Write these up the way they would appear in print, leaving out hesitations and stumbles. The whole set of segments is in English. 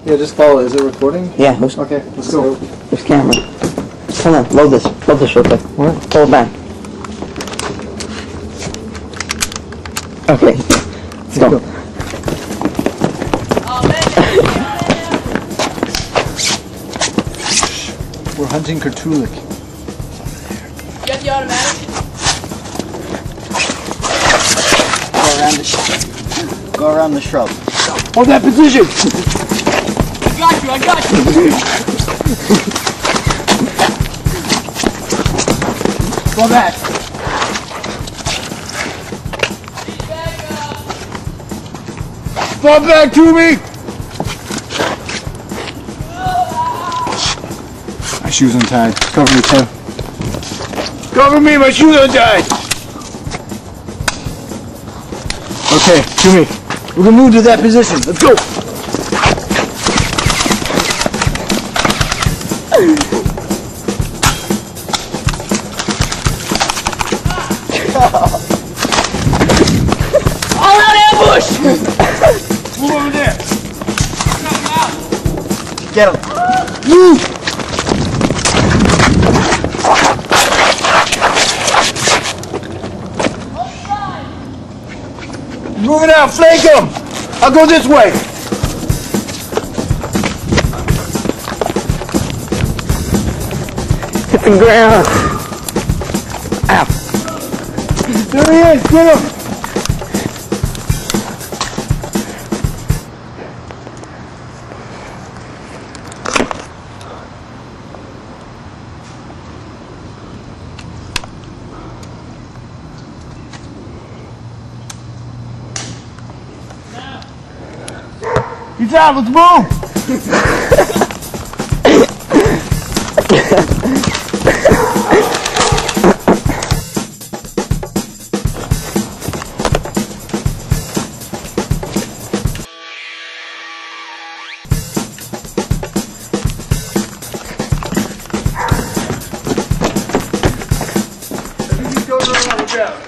Yeah, just follow it. Is it recording? Yeah. Okay, let's go. Where's camera? Hold on, load this. Load this real quick. What? Hold it back. Okay, let's go. We're hunting Kurtulik. You got the automatic? Go around the shrub. Hold that position! I got you! Go back! Fall back to me! My shoes untied. Cover me, Tim. Cover me, my shoes untied! Okay, to me. We're gonna move to that position. Let's go! All out ambush! Move over there! Get him. Move! Moving out, flank him! I'll go this way! Hit the ground. Ow. There he is, get him! He's out, let's move! He's going around the ground.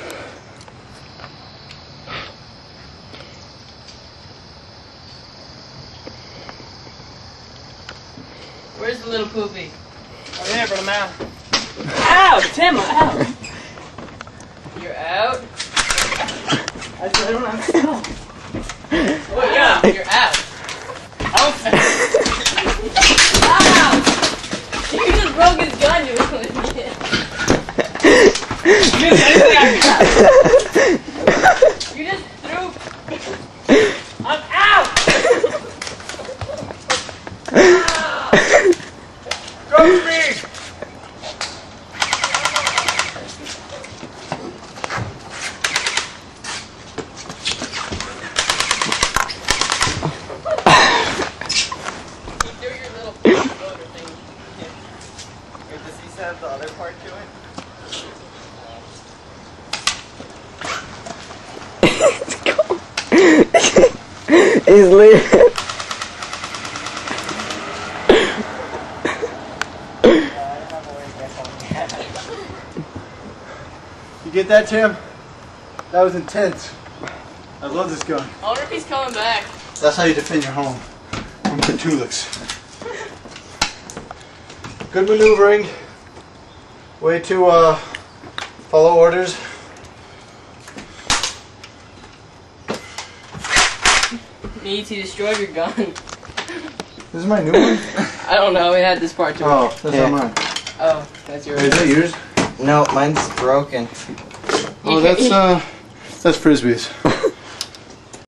Where's the little poopy? Over there, bro, I'm out. Ow! Tim, out! You're out? I don't know. Oh, yeah, you're out. Ow! You just broke his gun, you little idiot. You didn't anything I got. You just threw... I'm out! Cover me! Wait, does he have the other part to it? He's leaving. You get that, Tim? That was intense. I love this gun. I wonder if he's coming back. That's how you defend your home from Kurtuliks. Good maneuvering. Way to follow orders. Needs, he destroyed your gun. This is my new one? I don't know, it had this part to it. Oh, that's Yeah. not mine. Oh, that's yours. Is that yours? No, mine's broken. Oh, that's Frisbee's.